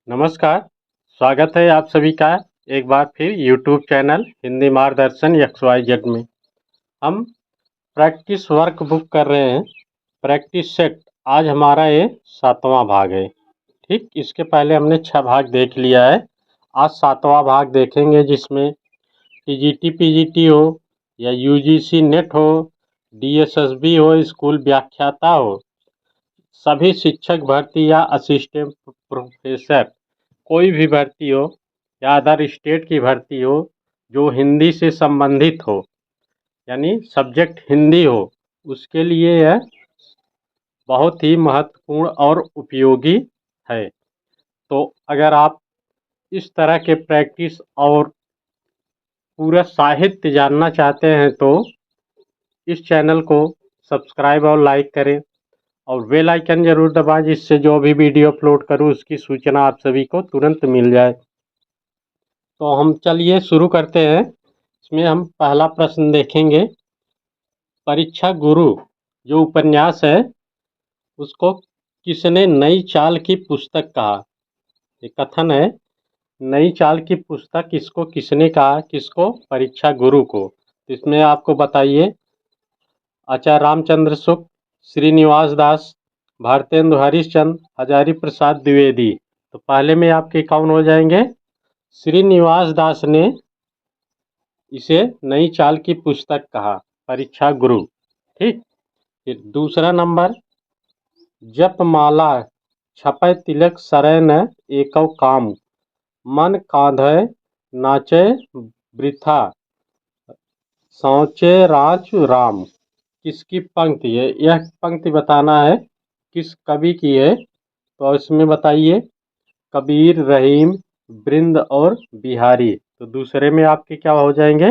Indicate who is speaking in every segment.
Speaker 1: नमस्कार, स्वागत है आप सभी का एक बार फिर यूट्यूब चैनल हिंदी मार्गदर्शन XYZ में। हम प्रैक्टिस वर्क बुक कर रहे हैं, प्रैक्टिस सेट। आज हमारा ये 7वां भाग है। ठीक, इसके पहले हमने 6 भाग देख लिया है। आज 7वां भाग देखेंगे, जिसमें टीजीटी पीजीटी हो या यूजीसी नेट हो, डीएसएसबी हो, स्कूल व्याख्याता हो, सभी शिक्षक भर्ती या असिस्टेंट प्रोफेसर, कोई भी भर्ती हो या अदर स्टेट की भर्ती हो जो हिंदी से संबंधित हो, यानी सब्जेक्ट हिंदी हो, उसके लिए यह बहुत ही महत्वपूर्ण और उपयोगी है। तो अगर आप इस तरह के प्रैक्टिस और पूरा साहित्य जानना चाहते हैं तो इस चैनल को सब्सक्राइब और लाइक करें और बेल आइकन ज़रूर दबाएं, जिससे जो भी वीडियो अपलोड करूं उसकी सूचना आप सभी को तुरंत मिल जाए। तो हम चलिए शुरू करते हैं। इसमें हम पहला प्रश्न देखेंगे। परीक्षा गुरु जो उपन्यास है उसको किसने नई चाल की पुस्तक कहा? ये कथन है, नई चाल की पुस्तक इसको किसने कहा? किसको? परीक्षा गुरु को। तो इसमें आपको बताइए, आचार्य रामचंद्र शुक्ल, श्रीनिवास दास, भारतेंदु हरिश्चंद्र, हजारी प्रसाद द्विवेदी। तो पहले में आपके कौन हो जाएंगे? श्रीनिवास दास ने इसे नई चाल की पुस्तक कहा, परीक्षा गुरु। ठीक, फिर दूसरा नंबर, जपमाला छपै तिलक सरय न एकौ काम, मन कांधय नाचय वृथा, सोचे राचु राम। किसकी पंक्ति है? यह पंक्ति बताना है किस कवि की है। तो इसमें बताइए, कबीर, रहीम, बृंद और बिहारी। तो दूसरे में आपके क्या हो जाएंगे?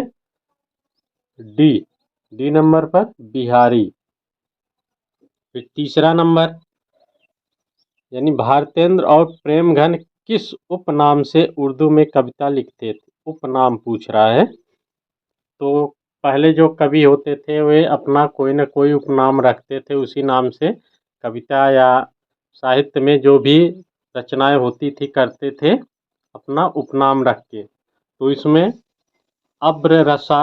Speaker 1: डी नंबर पर बिहारी। फिर तीसरा नंबर, यानी भारतेंद्र और प्रेमघन किस उपनाम से उर्दू में कविता लिखते थे? उपनाम पूछ रहा है। तो पहले जो कवि होते थे वे अपना कोई न कोई उपनाम रखते थे, उसी नाम से कविता या साहित्य में जो भी रचनाएं होती थी करते थे अपना उपनाम रख के। तो इसमें अब्र रसा,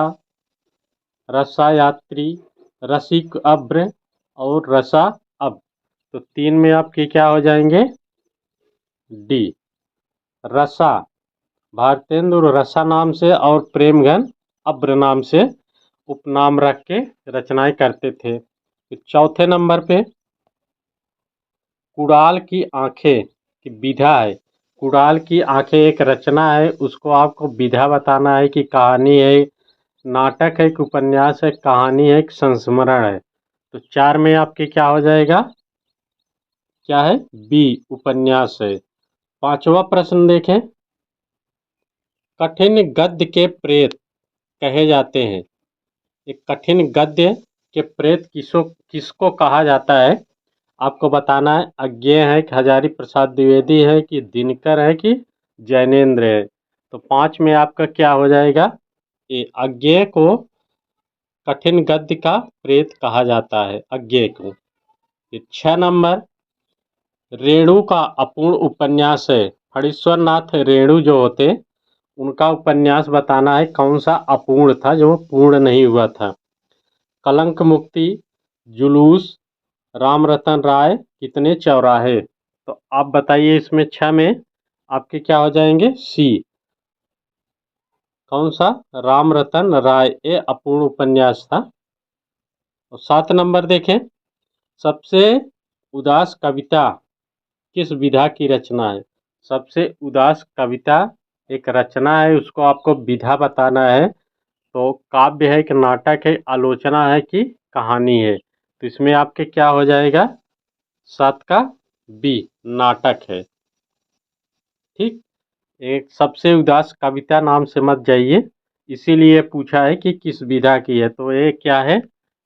Speaker 1: रसायात्री, रसिक अब्र और रसा अब। तो 3 में आपके क्या हो जाएंगे? डी, रसा। भारतेंदु रसा नाम से और प्रेमघन अब्र नाम से उपनाम रख के रचनाएं करते थे। चौथे नंबर पे, कुड़ाल की आंखें की विधा है। कुड़ाल की आंखें एक रचना है, उसको आपको विधा बताना है कि कहानी है, नाटक है, कि उपन्यास है, कहानी है, कि संस्मरण है। तो 4 में आपके क्या हो जाएगा? क्या है? बी, उपन्यास है। पांचवा प्रश्न देखें, कठिन गद्य के प्रेत कहे जाते हैं। एक कठिन गद्य के प्रेत किसको कहा जाता है? आपको बताना है, अज्ञेय है कि हजारी प्रसाद द्विवेदी है कि दिनकर है कि जैनेन्द्र है। तो 5 में आपका क्या हो जाएगा? ये अज्ञेय को कठिन गद्य का प्रेत कहा जाता है, अज्ञेय को। 6 नंबर, रेणु का अपूर्ण उपन्यास है। फणीश्वर नाथ रेणु जो होते उनका उपन्यास बताना है कौन सा अपूर्ण था, जो पूर्ण नहीं हुआ था। कलंक मुक्ति, जुलूस, राम रतन राय, कितने चौराहे। तो आप बताइए, इसमें 6 में आपके क्या हो जाएंगे? सी, कौन सा? राम रतन राय, ये अपूर्ण उपन्यास था। और 7 नंबर देखें, सबसे उदास कविता किस विधा की रचना है? सबसे उदास कविता एक रचना है, उसको आपको विधा बताना है। तो काव्य है कि नाटक है, आलोचना है कि कहानी है। तो इसमें आपके क्या हो जाएगा? 7 का बी, नाटक है। ठीक, एक सबसे उदास कविता नाम से मत जाइए, इसीलिए पूछा है कि किस विधा की है। तो ये क्या है?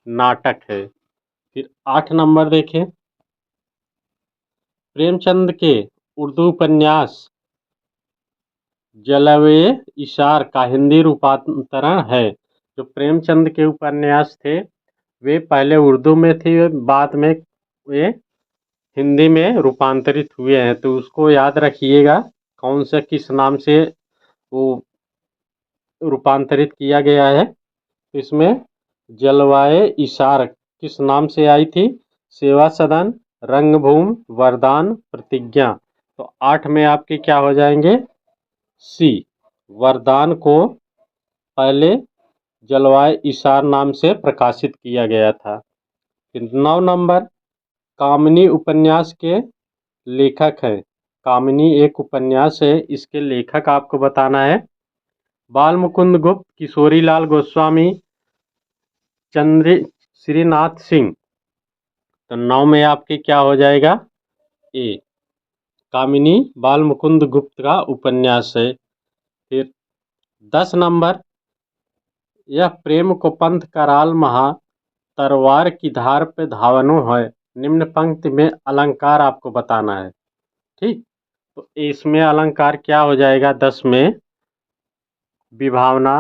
Speaker 1: नाटक है। फिर 8 नंबर देखें, प्रेमचंद के उर्दू उपन्यास जलवे इशार का हिंदी रूपांतरण है। जो प्रेमचंद के उपन्यास थे वे पहले उर्दू में थे, बाद में वे हिंदी में रूपांतरित हुए हैं। तो उसको याद रखिएगा कौन से किस नाम से वो रूपांतरित किया गया है। तो इसमें जलवाए इशार किस नाम से आई थी? सेवा सदन, रंगभूमि, वरदान, प्रतिज्ञा। तो 8 में आपके क्या हो जाएंगे? सी। वरदान को पहले जलवाए इशार नाम से प्रकाशित किया गया था। फिर 9 नंबर, कामिनी उपन्यास के लेखक हैं। कामिनी एक उपन्यास है, इसके लेखक आपको बताना है। बाल मुकुंद गुप्त, किशोरीलाल गोस्वामी, चंद्र श्रीनाथ सिंह। तो 9 में आपके क्या हो जाएगा? ए। कामिनी बाल मुकुंद गुप्त का उपन्यास है। फिर 10 नंबर, यह प्रेम को पंथ कराल महा, तरवार की धार पे धावनो है। निम्न पंक्ति में अलंकार आपको बताना है। ठीक, तो इसमें अलंकार क्या हो जाएगा? 10 में विभावना,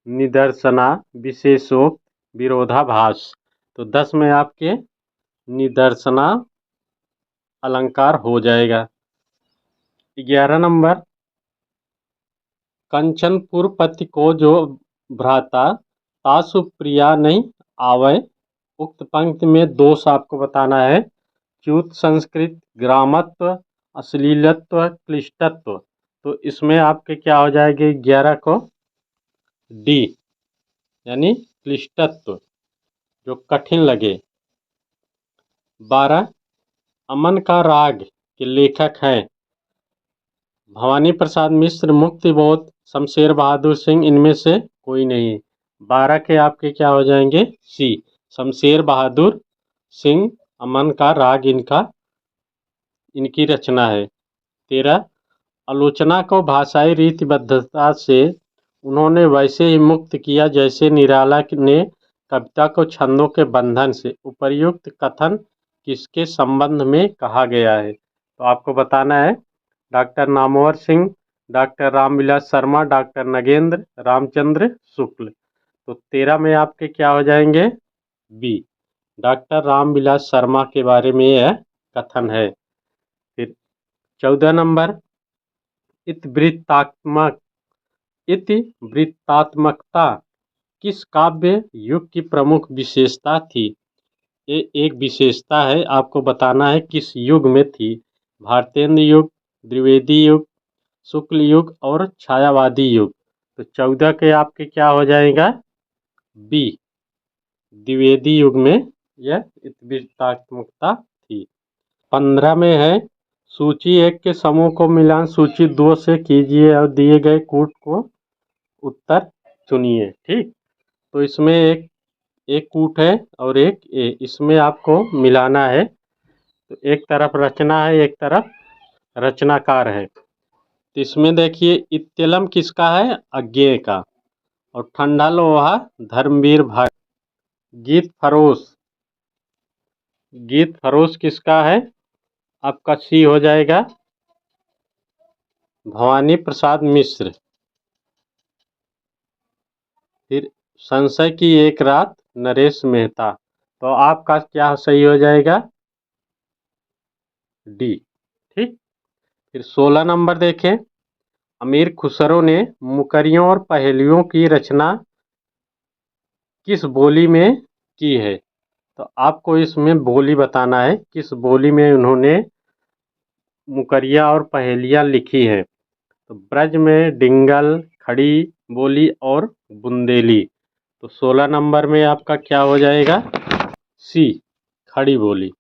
Speaker 1: निदर्शना, विशेषोक्त, विरोधाभास। तो 10 में आपके निदर्शना अलंकार हो जाएगा। 11 नंबर, कंचनपुर पति को जो भ्राता तासु प्रिया नहीं आवे। उक्त पंक्ति में दोष आपको बताना है। च्युत संस्कृत, ग्रामत्व, अश्लीलत्व, क्लिष्टत्व। तो इसमें आपके क्या हो जाएंगे? 11 को डी, यानी क्लिष्टत्व, जो कठिन लगे। 12, अमन का राग के लेखक हैं भवानी प्रसाद मिश्र, मुक्तिबोध, शमशेर बहादुर सिंह, इनमें से कोई नहीं। 12 के आपके क्या हो जाएंगे? सी, शमशेर बहादुर सिंह, अमन का राग इनकी रचना है। 13, आलोचना को भाषाई रीतिबद्धता से उन्होंने वैसे ही मुक्त किया जैसे निराला ने कविता को छंदों के बंधन से। उपर्युक्त कथन किसके संबंध में कहा गया है? तो आपको बताना है। Doctor Namvar Singh, doctor Ramvilas Sharma, doctor Nagendra Ramchandra Shukla. तो 13 में आपके क्या हो जाएंगे? बी, डॉक्टर रामविलास शर्मा के बारे में यह कथन है। फिर 14 नंबर, इतिवृत्तात्मकता किस काव्य युग की प्रमुख विशेषता थी? ये एक विशेषता है, आपको बताना है किस युग में थी। भारतेंद्र युग, द्विवेदी युग, शुक्ल युग और छायावादी युग। तो 14 के आपके क्या हो जाएगा? बी, द्विवेदी युग में यह इतिवृत्तात्मकता थी। 15 में है, सूची 1 के समूह को मिलान सूची 2 से कीजिए और दिए गए कूट को उत्तर चुनिए। ठीक, तो इसमें एक कूट है और एक ए, इसमें आपको मिलाना है। तो एक तरफ रचना है, एक तरफ रचनाकार है। तो इसमें देखिए, इत्तलम किसका है? अज्ञेय का। और ठंडा लोहा धर्मवीर भट्ट। गीत फरोश किसका है? आपका सी हो जाएगा, भवानी प्रसाद मिश्र। फिर संशय की एक रात, नरेश मेहता। तो आपका क्या सही हो जाएगा? डी। ठीक, फिर 16 नंबर देखें, अमीर खुसरो ने मुकरियों और पहेलियों की रचना किस बोली में की है? तो आपको इसमें बोली बताना है, किस बोली में उन्होंने मुकरिया और पहेलियाँ लिखी हैं। तो ब्रज में डिंगल, खड़ी बोली और बुंदेली। तो 16 नंबर में आपका क्या हो जाएगा? सी, खड़ी बोली।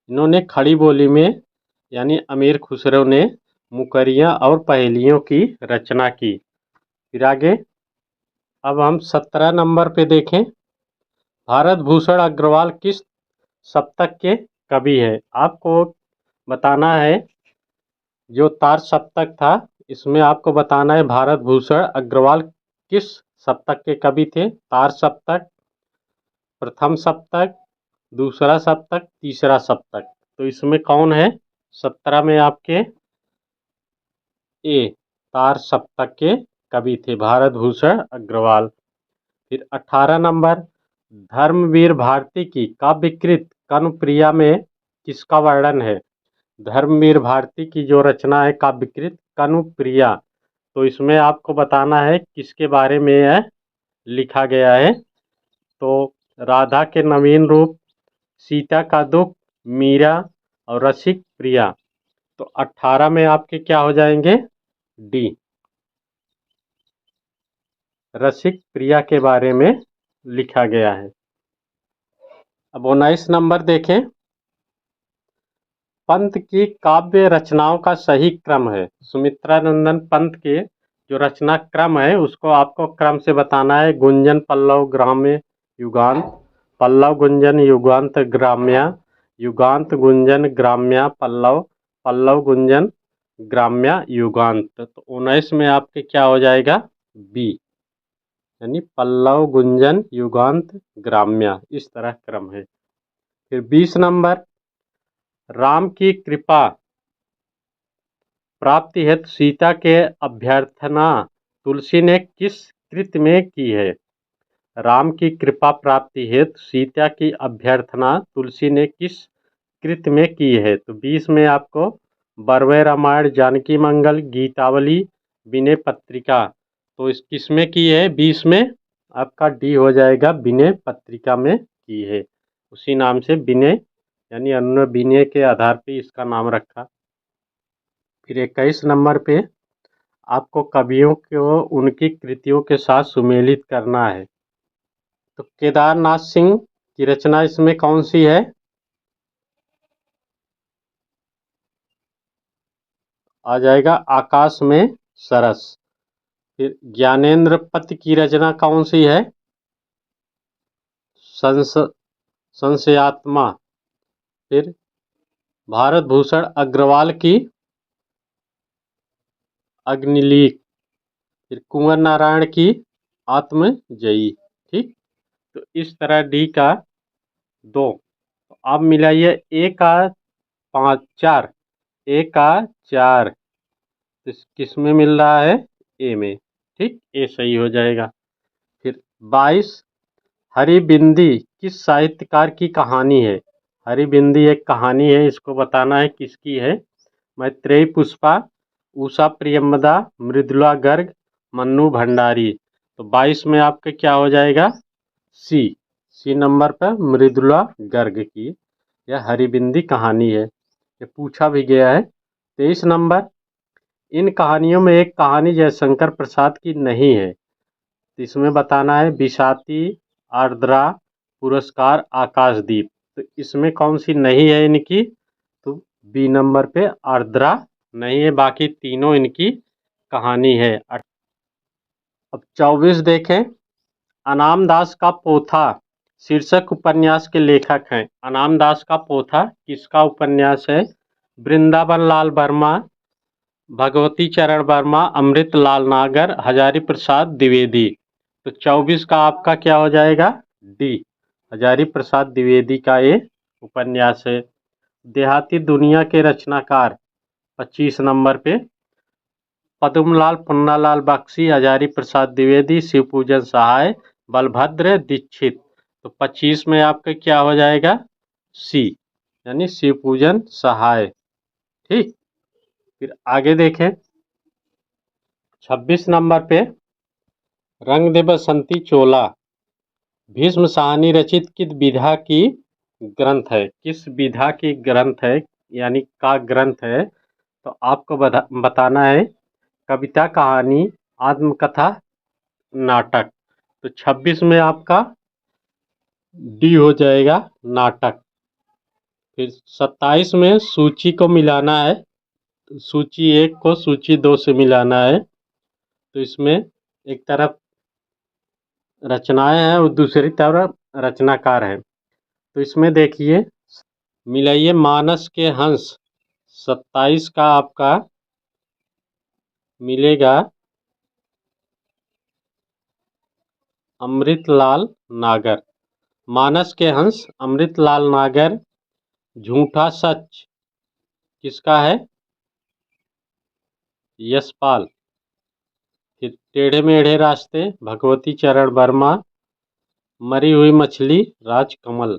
Speaker 1: इन्होंने खड़ी बोली में, यानी अमीर खुसरो ने मुकरियाँ और पहेलियों की रचना की। फिर आगे अब हम 17 नंबर पे देखें, भारत भूषण अग्रवाल किस शतक के कवि है? आपको बताना है। जो तार सप्तक था, इसमें आपको बताना है भारत भूषण अग्रवाल किस सप्तक के कवि थे। तार सप्तक, प्रथम सप्तक, दूसरा सप्तक, तीसरा सप्तक। तो इसमें कौन है? 17 में आपके ए, तार सप्तक के कवि थे भारत भूषण अग्रवाल। फिर 18 नंबर, धर्मवीर भारती की काव्यकृत कनुप्रिया में किसका वर्णन है? धर्मवीर भारती की जो रचना है काव्यकृत कनुप्रिया, तो इसमें आपको बताना है किसके बारे में यह लिखा गया है। तो राधा के नवीन रूप, सीता का दुख, मीरा और रसिक प्रिया। तो 18 में आपके क्या हो जाएंगे? डी, रसिक प्रिया के बारे में लिखा गया है। अब 19 नंबर देखें। पंत की काव्य रचनाओं का सही क्रम है। सुमित्रा नंदन पंत के जो रचना क्रम है उसको आपको क्रम से बताना है। गुंजन पल्लव ग्राम्य युगांत, पल्लव गुंजन युगांत ग्राम्या, युगांत गुंजन ग्राम्या पल्लव, पल्लव गुंजन ग्राम्या युगांत। तो 19 में आपके क्या हो जाएगा? बी, यानी पल्लव गुंजन युगांत ग्राम्या, इस तरह क्रम है। फिर 20 नंबर, राम की कृपा प्राप्ति हेतु सीता के अभ्यर्थना तुलसी ने किस कृत में की है? राम की कृपा प्राप्ति हेतु सीता की अभ्यर्थना तुलसी ने किस कृत में की है? तो 20 में आपको बरवे रामायण, जानकी मंगल, गीतावली, विनय पत्रिका। तो इस किस में की है? 20 में आपका डी हो जाएगा, विनय पत्रिका में की है। उसी नाम से विनय यानी अन्य विनय के आधार पे इसका नाम रखा। फिर 21 नंबर पे आपको कवियों को उनकी कृतियों के साथ सुमेलित करना है। तो केदारनाथ सिंह की रचना इसमें कौन सी है? आ जाएगा आकाश में सरस। फिर ज्ञानेंद्र पत की रचना कौन सी है? संस संशयात्मा। फिर भारत भूषण अग्रवाल की अग्निलीक। फिर कुंवर नारायण की आत्मजयी। ठीक, तो इस तरह डी का 2। तो आप मिलाइए, ए का 5 4, ए का 4, किस में मिल रहा है? ए में। ठीक, ए सही हो जाएगा। फिर 22, हरिबिंदी किस साहित्यकार की कहानी है? हरिबिंदी एक कहानी है, इसको बताना है किसकी है। मैत्रेयी पुष्पा, उषा प्रियंवदा, मृदुला गर्ग, मन्नू भंडारी। तो 22 में आपका क्या हो जाएगा? सी, सी नंबर पर मृदुला गर्ग की यह हरिबिंदी कहानी है, ये पूछा भी गया है। 23 नंबर, इन कहानियों में एक कहानी जयशंकर प्रसाद की नहीं है। तो इसमें बताना है बिसाती, आर्द्रा, पुरस्कार, आकाशदीप। तो इसमें कौन सी नहीं है इनकी? तो बी नंबर पे आर्द्रा नहीं है, बाकी तीनों इनकी कहानी है। अब 24 देखें। अनाम दास का पोथा शीर्षक उपन्यास के लेखक हैं। अनाम दास का पोथा किसका उपन्यास है? वृंदावन लाल वर्मा, भगवती चरण वर्मा, अमृत लाल नागर, हजारी प्रसाद द्विवेदी। तो 24 का आपका क्या हो जाएगा? डी, हजारी प्रसाद द्विवेदी का ये उपन्यास है। देहाती दुनिया के रचनाकार 25 नंबर पे पद्मलाल पन्नालाल बख्शी, हजारी प्रसाद द्विवेदी, शिवपूजन सहाय, बलभद्र दीक्षित। तो 25 में आपका क्या हो जाएगा? सी, यानी शिवपूजन सहाय। ठीक, फिर आगे देखें। 26 नंबर पे रंग दे बसंती चोला भीष्म साहनी रचित किस विधा की ग्रंथ है? किस विधा की ग्रंथ है, यानी का ग्रंथ है? तो आपको बताना है कविता, कहानी, आत्मकथा, नाटक। तो 26 में आपका डी हो जाएगा, नाटक। फिर 27 में सूची को मिलाना है। सूची 1 को सूची 2 से मिलाना है। तो इसमें एक तरफ रचनाएं हैं और दूसरी तरफ रचनाकार हैं। तो इसमें देखिए, मिलाइए मानस के हंस। 27 का आपका मिलेगा अमृतलाल नागर। मानस के हंस अमृतलाल नागर। झूठा सच किसका है? यशपाल। फिर टेढ़े मेढ़े रास्ते भगवती चरण वर्मा। मरी हुई मछली राजकमल।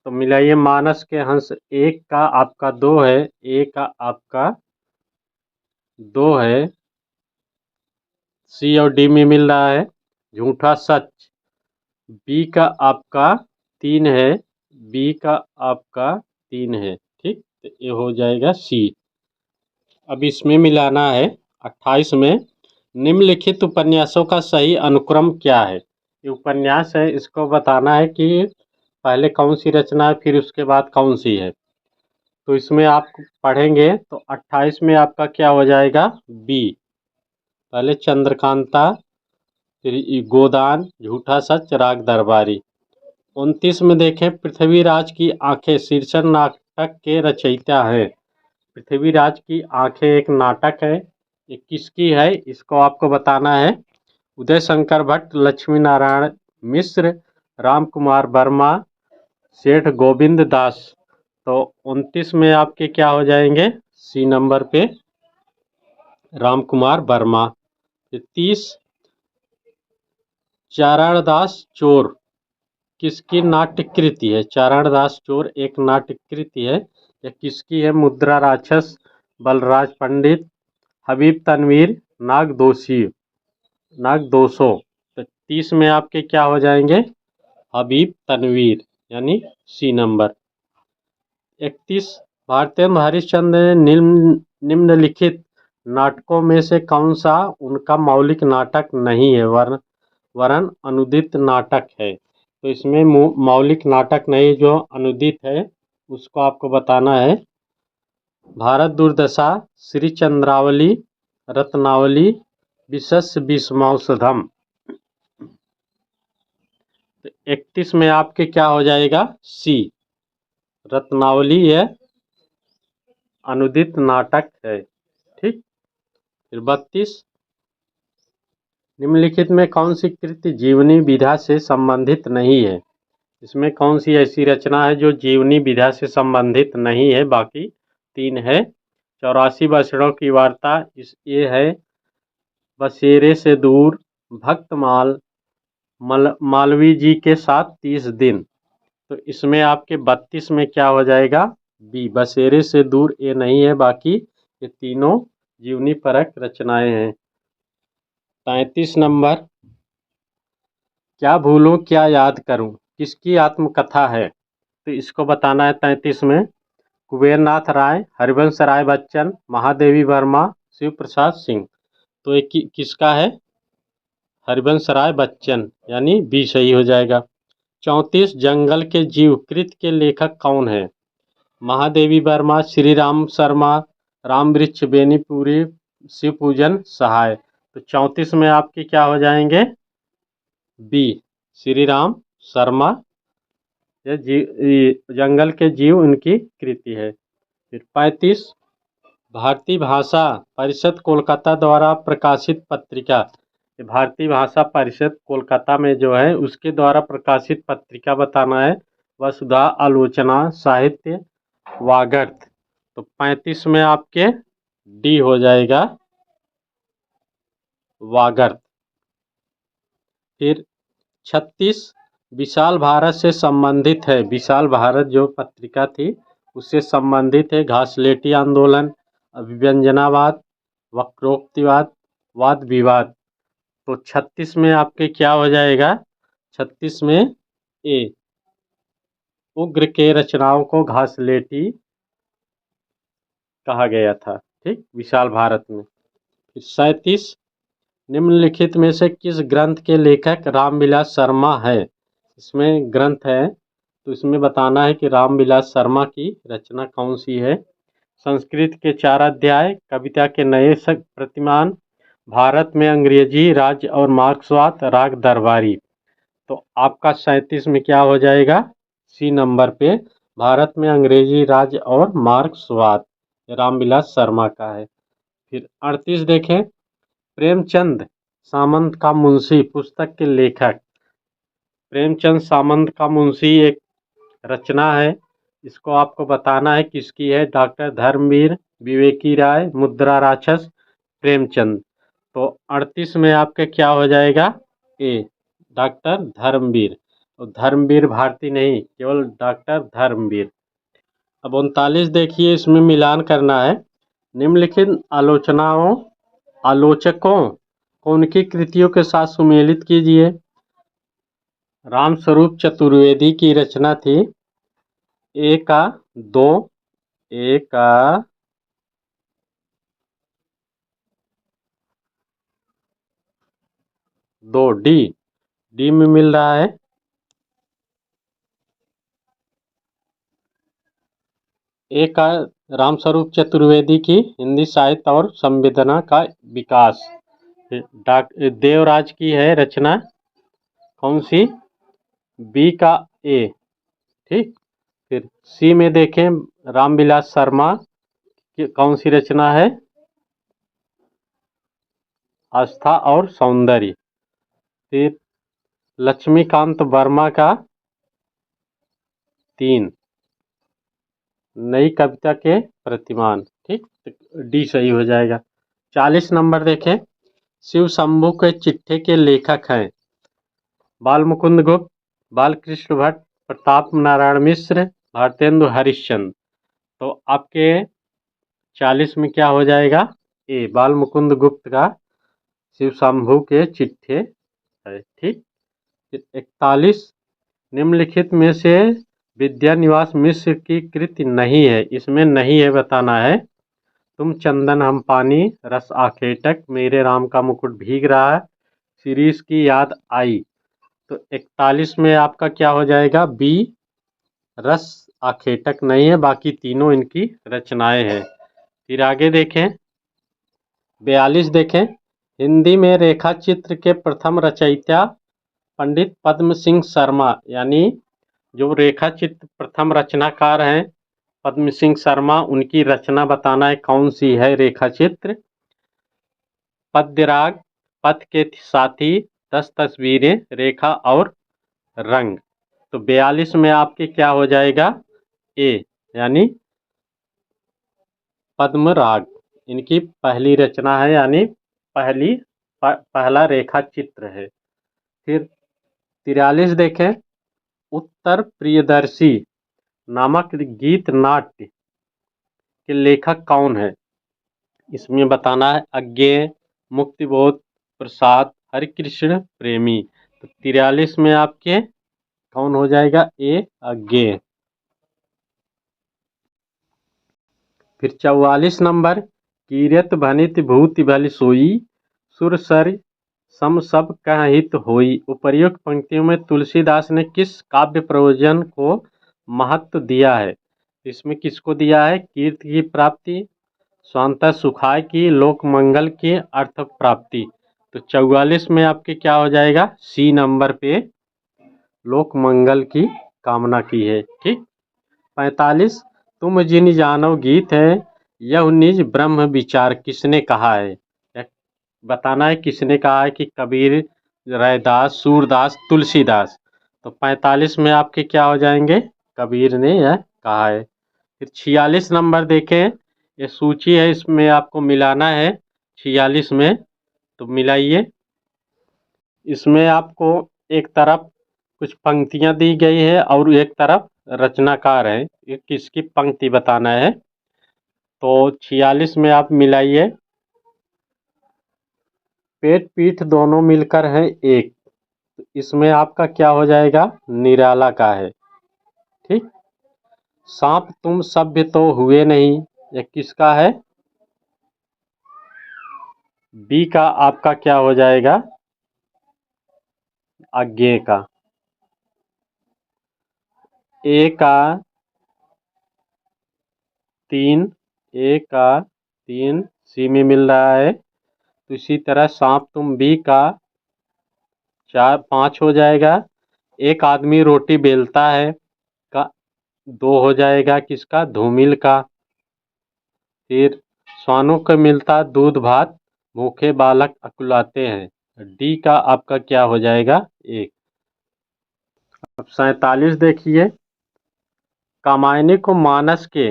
Speaker 1: तो मिलाइए, मानस के हंस एक का आपका दो है, ए का आपका दो है, सी और डी में मिल रहा है। झूठा सच, बी का आपका तीन है, बी का आपका तीन है। ठीक, तो ये हो जाएगा सी। अब इसमें मिलाना है 28 में। निम्नलिखित उपन्यासों का सही अनुक्रम क्या है? ये उपन्यास है, इसको बताना है कि पहले कौन सी रचना है, फिर उसके बाद कौन सी है। तो इसमें आप पढ़ेंगे तो 28 में आपका क्या हो जाएगा? बी। पहले चंद्रकांता, फिर गोदान, झूठा सच, राग दरबारी। 29 में देखें, पृथ्वीराज की आंखें शीर्षक नाटक के रचयिता हैं। पृथ्वीराज की आंखें एक नाटक है, ये किसकी है इसको आपको बताना है। उदय शंकर भट्ट, लक्ष्मी नारायण मिश्र, राम कुमार वर्मा, सेठ गोविंद दास। तो 29 में आपके क्या हो जाएंगे? सी नंबर पे राम कुमार वर्मा। 30, चारणदास चोर किसकी नाट्य कृति है? चारणदास चोर एक नाट्य कृति है, यह किसकी है? मुद्रा राक्षस, बलराज पंडित, हबीब तनवीर, नागदोषी, नागदोषो। तो 30 में आपके क्या हो जाएंगे? हबीब तनवीर, यानी सी नंबर। 31, भारतेंद्र हरिश्चंद्र ने निम्नलिखित नाटकों में से कौन सा उनका मौलिक नाटक नहीं है, वरन अनुदित नाटक है? तो इसमें मौलिक नाटक नहीं, जो अनुदित है उसको आपको बताना है। भारत दुर्दशा, श्री चंद्रावली, रत्नावली, विशस्य भीष्मौषधम। तो 31 में आपके क्या हो जाएगा? सी, रत्नावली है अनुदित नाटक है। ठीक, फिर 32, निम्नलिखित में कौन सी कृति जीवनी विधा से संबंधित नहीं है? इसमें कौन सी ऐसी रचना है जो जीवनी विधा से संबंधित नहीं है? बाकी तीन है। 84 वर्षों की वार्ता, ये है। बसेरे से दूर, भक्तमाल, मालवीय जी के साथ 30 दिन। तो इसमें आपके 32 में क्या हो जाएगा? बी, बसेरे से दूर ये नहीं है, बाकी ये तीनों जीवनी परक रचनाएं हैं। 33 नंबर, क्या भूलूं क्या याद करूं किसकी आत्मकथा है? तो इसको बताना है 33 में। कुबेरनाथ राय, हरिवंश राय बच्चन, महादेवी वर्मा, शिव प्रसाद सिंह। तो ये किसका है? हरिवंश राय बच्चन, यानी बी सही हो जाएगा। 34, जंगल के जीव कृत के लेखक कौन है? महादेवी वर्मा, श्री राम शर्मा, राम वृक्ष बेनीपुरी, शिव पूजन सहाय। तो 34 में आपके क्या हो जाएंगे? बी, श्री राम शर्मा। ये जंगल के जीव उनकी कृति है। फिर 35, भारतीय भाषा परिषद कोलकाता द्वारा प्रकाशित पत्रिका। ये भारतीय भाषा परिषद कोलकाता में जो है उसके द्वारा प्रकाशित पत्रिका बताना है। वसुधा, आलोचना, साहित्य, वागर्थ। तो 35 में आपके डी हो जाएगा, वागर्थ। फिर 36, विशाल भारत से संबंधित है। विशाल भारत जो पत्रिका थी उससे संबंधित है। घासलेटी आंदोलन, अभिव्यंजनावाद, वक्रोक्तिवाद, वाद विवाद। तो 36 में आपके क्या हो जाएगा? 36 में ए, उग्र के रचनाओं को घासलेटी कहा गया था। ठीक, विशाल भारत में। फिर 37, निम्नलिखित में से किस ग्रंथ के लेखक रामविलास शर्मा है? इसमें ग्रंथ है तो इसमें बताना है कि रामविलास शर्मा की रचना कौन सी है। संस्कृत के 4 अध्याय, कविता के नए प्रतिमान, भारत में अंग्रेजी राज्य और मार्क्सवाद, राग दरबारी। तो आपका 37 में क्या हो जाएगा? सी नंबर पे भारत में अंग्रेजी राज्य और मार्क्सवाद, रामविलास शर्मा का है। फिर 38 देखें, प्रेमचंद सामंत का मुंशी पुस्तक के लेखक। प्रेमचंद सामंत का मुंशी एक रचना है, इसको आपको बताना है किसकी है। डॉक्टर धर्मवीर, विवेकी राय, मुद्रा राक्षस, प्रेमचंद। तो 38 में आपके क्या हो जाएगा? ए, डॉक्टर धर्मवीर। और धर्मवीर भारती नहीं, केवल डॉक्टर धर्मवीर। अब 39 देखिए, इसमें मिलान करना है। निम्नलिखित आलोचकों को उनकी कृतियों के साथ सुमेलित कीजिए। रामस्वरूप चतुर्वेदी की रचना थी ए का 2, ए का 2, डी में मिल रहा है। ए का रामस्वरूप चतुर्वेदी की हिंदी साहित्य और संवेदना का विकास। देवराज की है रचना, कौन सी? बी का ए। ठीक। फिर सी में देखें, रामविलास शर्मा की कौन सी रचना है? आस्था और सौंदर्य। फिर लक्ष्मीकांत वर्मा का 3, नई कविता के प्रतिमान। ठीक, डी सही हो जाएगा। 40 नंबर देखें, शिव शंभू के चिट्ठे के लेखक हैं बालमुकुंद गुप्त, बालकृष्ण भट्ट, प्रताप नारायण मिश्र, भारतेंदु हरिश्चंद्र। तो आपके 40 में क्या हो जाएगा? ए, बालमुकुंद गुप्त का शिव शंभू के चिट्ठे है। ठीक। 41, निम्नलिखित में से विद्यानिवास मिश्र की कृति नहीं है। इसमें नहीं है बताना है। तुम चंदन हम पानी, रस आखेटक, मेरे राम का मुकुट भीग रहा है, शिरीष की याद आई। तो 41 में आपका क्या हो जाएगा? बी, रस आखेटक नहीं है, बाकी तीनों इनकी रचनाएं हैं। फिर आगे देखें, 42 देखें, हिंदी में रेखा चित्र के प्रथम रचयिता पंडित पद्म सिंह शर्मा, यानी जो रेखा चित्र प्रथम रचनाकार हैं पद्म सिंह शर्मा, उनकी रचना बताना है कौन सी है रेखा चित्र। पद्यराग, पथ के साथी, 10 तस्वीरें, रेखा और रंग। तो 42 में आपके क्या हो जाएगा? ए, यानी पद्मराग इनकी पहली रचना है, यानी पहला रेखा चित्र है। फिर 43 देखें, उत्तर प्रियदर्शी नामक गीत नाट्य के लेखक कौन है? इसमें बताना है अज्ञेय, मुक्तिबोध, प्रसाद, हरिकृष्ण प्रेमी। तो 43 में आपके कौन हो जाएगा? ए, अज्ञेय। फिर 44 नंबर, कीरत भनित भूति भली सोई, सुर सर सम सब कह हित होई। उपर्युक्त पंक्तियों में तुलसीदास ने किस काव्य प्रयोजन को महत्व दिया है? इसमें किसको दिया है? कीर्ति की प्राप्ति, स्वांतः सुखाय की, लोक मंगल की, अर्थ प्राप्ति। तो 44 में आपके क्या हो जाएगा? सी नंबर पे लोक मंगल की कामना की है। ठीक। 45, तुम जिन जानो गीत है, यह निज ब्रह्म विचार, किसने कहा है? बताना है किसने कहा है, कि कबीर, रैदास, सूरदास, तुलसीदास। तो 45 में आपके क्या हो जाएंगे? कबीर ने यह कहा है। फिर 46 नंबर देखें, ये सूची है, इसमें आपको मिलाना है 46 में। तो मिलाइए। इसमें आपको एक तरफ कुछ पंक्तियां दी गई है और एक तरफ रचनाकार है, ये किसकी पंक्ति बताना है। तो 46 में आप मिलाइए। पेट पीठ दोनों मिलकर है एक, तो इसमें आपका क्या हो जाएगा? निराला का है। ठीक। सांप तुम सभ्य तो हुए नहीं, ये किसका है? बी का आपका क्या हो जाएगा? अज्ञेय का। ए का 3, ए का 3 सी में मिल रहा है। तो इसी तरह सांप तुम बी का 4, 5 हो जाएगा। एक आदमी रोटी बेलता है का 2 हो जाएगा, किसका? धूमिल का। फिर स्वानों को मिलता दूध भात, भूखे बालक अकुलाते हैं, डी का आपका क्या हो जाएगा? 1। अब 47 देखिए, कामायनी को मानस के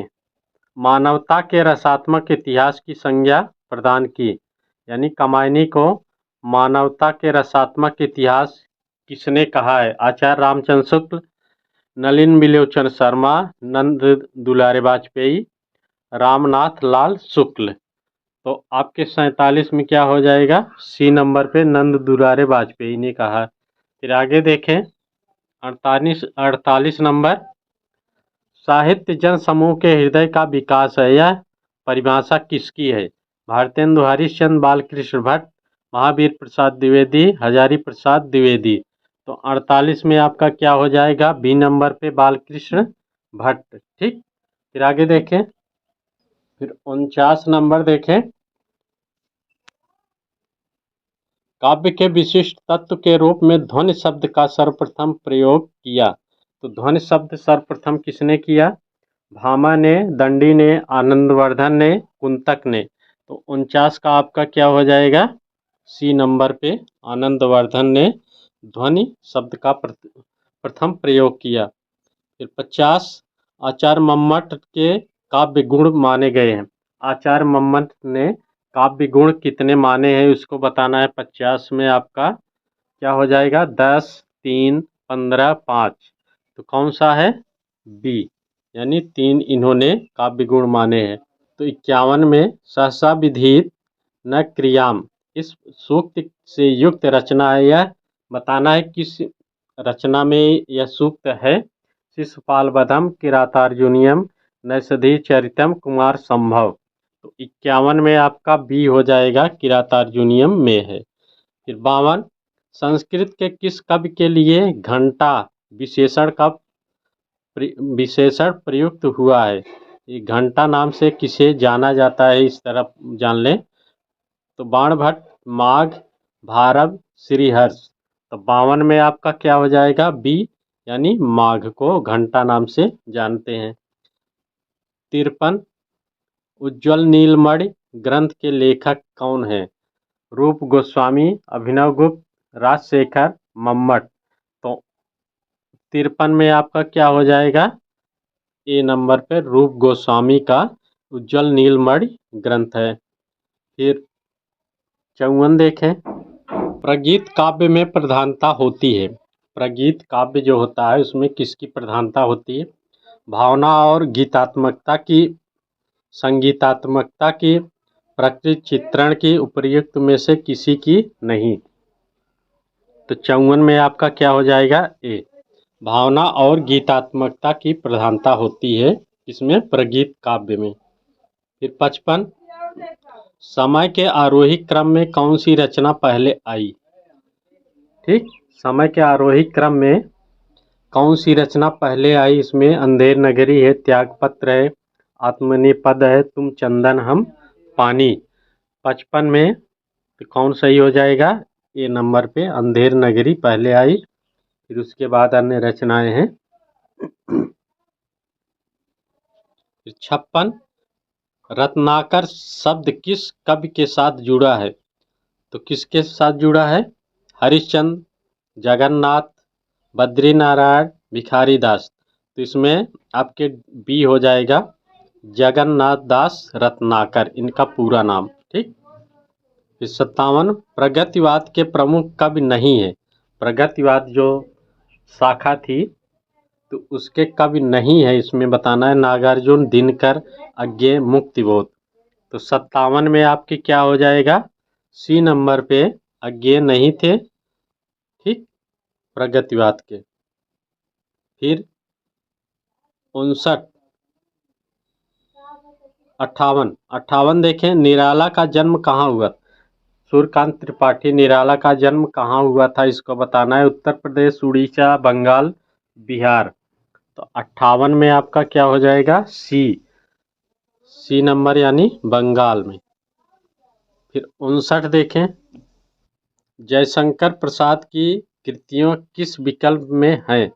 Speaker 1: मानवता के रसात्मक इतिहास की संज्ञा प्रदान की, यानी कामायनी को मानवता के रसात्मक इतिहास किसने कहा है? आचार्य रामचंद्र शुक्ल, नलिन बिलोचन शर्मा, नंद दुलारे वाजपेयी, रामनाथ लाल शुक्ल। तो आपके 47 में क्या हो जाएगा? सी नंबर पे नंद दुलारे वाजपेयी ने कहा। फिर आगे देखें 48 नंबर, साहित्य जन समूह के हृदय का विकास है, यह परिभाषा किसकी है? भारतेंदु हरिश्चंद्र, बालकृष्ण भट्ट, महावीर प्रसाद द्विवेदी, हजारी प्रसाद द्विवेदी। तो 48 में आपका क्या हो जाएगा? बी नंबर पे बालकृष्ण भट्ट। ठीक, फिर आगे देखें, फिर 49 नंबर देखें, काव्य के विशिष्ट तत्व के रूप में ध्वनि शब्द का सर्वप्रथम प्रयोग किया। तो ध्वनि शब्द सर्वप्रथम किसने किया? भामा ने, दंडी ने, आनंदवर्धन ने, कुंतक ने। तो 49 का आपका क्या हो जाएगा? सी नंबर पे आनंदवर्धन ने ध्वनि शब्द का प्रथम प्रयोग किया। फिर 50, आचार्य मम्मट के काव्य गुण माने गए हैं। आचार्य मम्मट ने काव्य गुण कितने माने हैं उसको बताना है। 50 में आपका क्या हो जाएगा? 10, 3, 15, 5। तो कौन सा है? बी, यानी 3 इन्होंने काव्य गुण माने हैं। तो 51 में सहसा विधित न क्रियाम, इस सूक्त से युक्त रचना है, यह बताना है किस रचना में यह सूक्त है। शिशुपाल वधम, किरातार्जुनीयम, नैषधि चरितम, कुमार संभव। तो 51 में आपका बी हो जाएगा, किरातार्जुनीयम में है। फिर 52, संस्कृत के किस कवि के लिए घंटा विशेषण का विशेषण प्रयुक्त हुआ है? ये घंटा नाम से किसे जाना जाता है, इस तरफ जान लें। तो बाणभट्ट, माघ, भारव, श्रीहर्ष। तो 52 में आपका क्या हो जाएगा? बी, यानी माघ को घंटा नाम से जानते हैं। 53, उज्ज्वल नीलमणि ग्रंथ के लेखक कौन है? रूप गोस्वामी, अभिनव गुप्त, राजशेखर, मम्मट। तो 53 में आपका क्या हो जाएगा? ए नंबर पर रूप गोस्वामी का उज्ज्वल नीलमणि ग्रंथ है। फिर 54 देखें, प्रगीत काव्य में प्रधानता होती है। प्रगीत काव्य जो होता है उसमें किसकी प्रधानता होती है? भावना और गीतात्मकता की, संगीतात्मकता की, प्रकृति चित्रण की, उपर्युक्त में से किसी की नहीं। तो 54 में आपका क्या हो जाएगा? ए, भावना और गीतात्मकता की प्रधानता होती है इसमें, प्रगीत काव्य में। फिर 55, समय के आरोही क्रम में कौन सी रचना पहले आई? ठीक, समय के आरोही क्रम में कौन सी रचना पहले आई? इसमें अंधेर नगरी है, त्यागपत्र है, आत्मनिपद है, तुम चंदन हम पानी। 55 में तो कौन सही हो जाएगा? ए नंबर पे अंधेर नगरी पहले आई, फिर उसके बाद अन्य रचनाएं हैं। 56, रत्नाकर शब्द किस कवि के साथ जुड़ा है? तो किसके साथ जुड़ा है? हरिश्चंद्र, जगन्नाथ, बद्रीनारायण, भिखारी दास। तो इसमें आपके बी हो जाएगा, जगन्नाथ दास रत्नाकर, इनका पूरा नाम। ठीक, फिर 57, प्रगतिवाद के प्रमुख कवि नहीं है। प्रगतिवाद जो शाखा थी तो उसके कवि नहीं है, इसमें बताना है। नागार्जुन, दिनकर, अज्ञेय, मुक्तिबोध। तो 57 में आपके क्या हो जाएगा? सी नंबर पे अज्ञेय नहीं थे। ठीक, प्रगतिवाद के। फिर 59, 58 देखें, निराला का जन्म कहाँ हुआ? सूर्यकांत त्रिपाठी, निराला का जन्म कहाँ हुआ था इसको बताना है। उत्तर प्रदेश, उड़ीसा, बंगाल, बिहार। तो 58 में आपका क्या हो जाएगा? सी नंबर, यानी बंगाल में। फिर 59 देखें, जयशंकर प्रसाद की कृतियों किस विकल्प में है?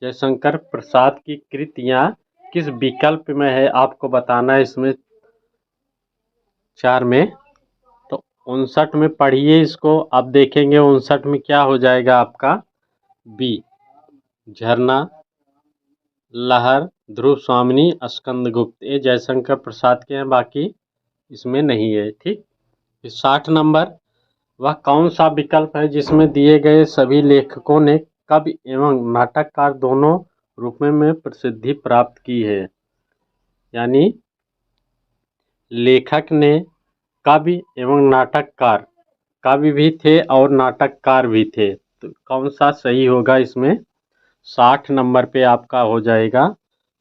Speaker 1: जयशंकर प्रसाद की कृतियां किस विकल्प में है आपको बताना है इसमें 4 में। तो 59 में पढ़िए इसको, आप देखेंगे 59 में क्या हो जाएगा आपका? बी, झरना, लहर, ध्रुव स्वामिनी, स्कंदगुप्त। ये जयशंकर प्रसाद के हैं, बाकी इसमें नहीं है। ठीक, 60 नंबर, वह कौन सा विकल्प है जिसमें दिए गए सभी लेखकों ने कवि एवं नाटककार दोनों रूपों में प्रसिद्धि प्राप्त की है? यानी लेखक ने कवि एवं नाटककार, कवि भी थे और नाटककार भी थे, तो कौन सा सही होगा इसमें? 60 नंबर पे आपका हो जाएगा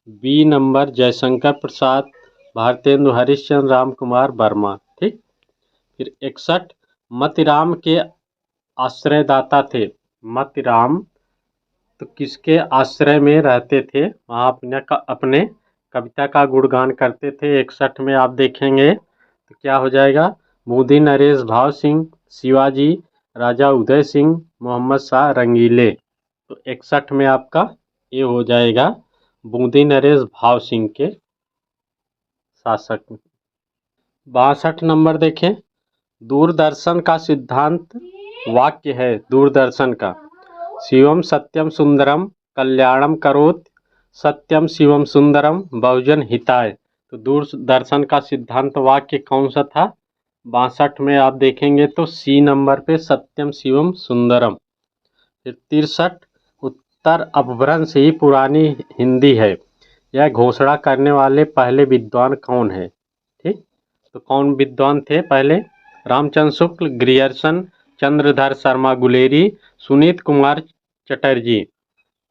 Speaker 1: बी नंबर, जयशंकर प्रसाद, भारतेंदु हरिश्चंद्र, राम कुमार वर्मा। ठीक। फिर 61, मतिराम के आश्रयदाता थे। मतिराम तो किसके आश्रय में रहते थे? वहाँ अपने कविता का गुणगान करते थे। 61 में आप देखेंगे तो क्या हो जाएगा? बूंदी नरेश भाव सिंह, शिवाजी, राजा उदय सिंह, मोहम्मद शाह रंगीले। तो 61 में आपका ये हो जाएगा बूंदी नरेश भाव सिंह के शासक। 62 नंबर देखें, दूरदर्शन का सिद्धांत वाक्य है दूरदर्शन का। शिवम सत्यम सुंदरम कल्याणम करोत, सत्यम शिवम सुंदरम बहुजन हिताय। तो दूरदर्शन का सिद्धांत वाक्य कौन सा था? 62 में आप देखेंगे तो सी नंबर पे सत्यम शिवम सुंदरम। फिर 63, उत्तर अपभ्रंश ही पुरानी हिंदी है, यह घोषणा करने वाले पहले विद्वान कौन है? ठीक। तो कौन विद्वान थे पहले? रामचंद्र शुक्ल, ग्रियर्सन, चंद्रधर शर्मा गुलेरी, सुनीत कुमार चटर्जी।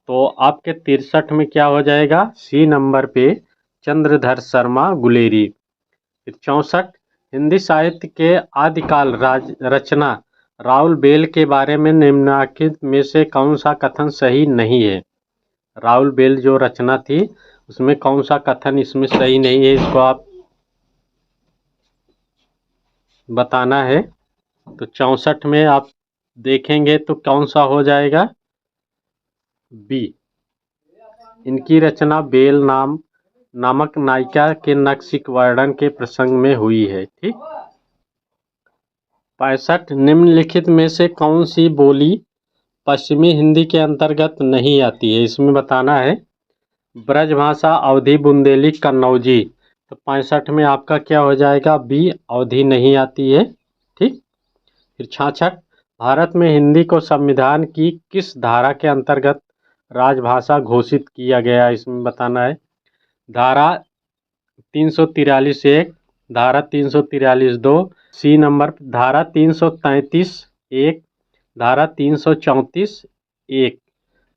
Speaker 1: तो आपके 63 में क्या हो जाएगा? सी नंबर पे चंद्रधर शर्मा गुलेरी। फिर 64, हिंदी साहित्य के आदिकाल रचना राउल बेल के बारे में निम्नलिखित में से कौन सा कथन सही नहीं है? राउल बेल जो रचना थी उसमें कौन सा कथन इसमें सही नहीं है, इसको आप बताना है। तो 64 में आप देखेंगे तो कौन सा हो जाएगा? बी। इनकी रचना बेल नामक नायिका के नक्शिक वर्णन के प्रसंग में हुई है। ठीक। 65, निम्नलिखित में से कौन सी बोली पश्चिमी हिंदी के अंतर्गत नहीं आती है? इसमें बताना है। ब्रजभाषा, अवधी, बुंदेली, कन्नौजी। तो 65 में आपका क्या हो जाएगा? बी, अवधी नहीं आती है। ठीक। फिर 66, भारत में हिंदी को संविधान की किस धारा के अंतर्गत राजभाषा घोषित किया गया? इसमें बताना है। धारा 343(1), धारा 343(2), सी नंबर धारा 333(1), धारा 334(1).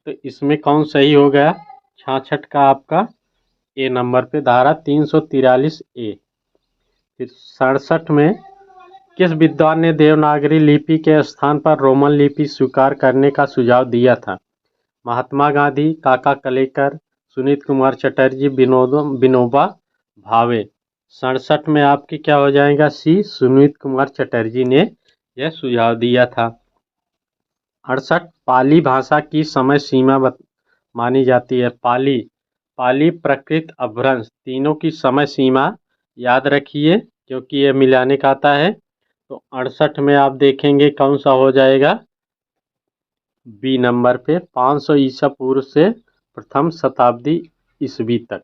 Speaker 1: तो इसमें कौन सही हो गया? 66 का आपका ए नंबर पे धारा 343(a). फिर 67 में किस विद्वान ने देवनागरी लिपि के स्थान पर रोमन लिपि स्वीकार करने का सुझाव दिया था? महात्मा गांधी, काका कलेकर, सुनीत कुमार चटर्जी, विनोबा भावे। 67 में आपकी क्या हो जाएगा? सी, सुनीत कुमार चटर्जी ने यह सुझाव दिया था। 68, पाली भाषा की समय सीमा मानी जाती है। पाली प्राकृत अपभ्रंश तीनों की समय सीमा याद रखिए क्योंकि ये मिलाने का आता है। तो 68 में आप देखेंगे कौन सा हो जाएगा? बी नंबर पे 500 ईसा पूर्व से प्रथम शताब्दी ईस्वी तक।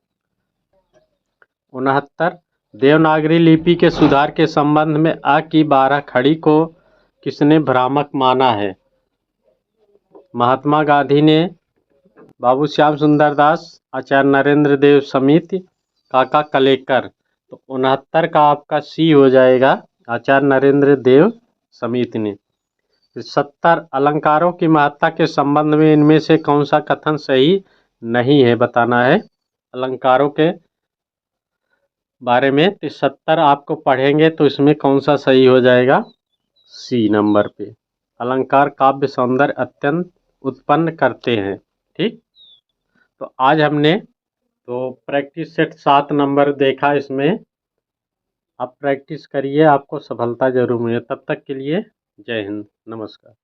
Speaker 1: 69, देवनागरी लिपि के सुधार के संबंध में अ की 12 खड़ी को किसने भ्रामक माना है? महात्मा गांधी ने, बाबू श्याम सुंदर दास, आचार्य नरेंद्र देव समिति, काका कलेकर। तो 69 का आपका सी हो जाएगा, आचार्य नरेंद्र देव समिति ने। 70, अलंकारों की महत्ता के संबंध में इनमें से कौन सा कथन सही नहीं है? बताना है अलंकारों के बारे में। तो 70 आपको पढ़ेंगे तो इसमें कौन सा सही हो जाएगा? सी नंबर पे। अलंकार काव्य सौंदर्य अत्यंत उत्पन्न करते हैं। ठीक। तो आज हमने तो प्रैक्टिस सेट 7 नंबर देखा। इसमें आप प्रैक्टिस करिए, आपको सफलता जरूर मिले। तब तक के लिए जय हिंद, नमस्कार।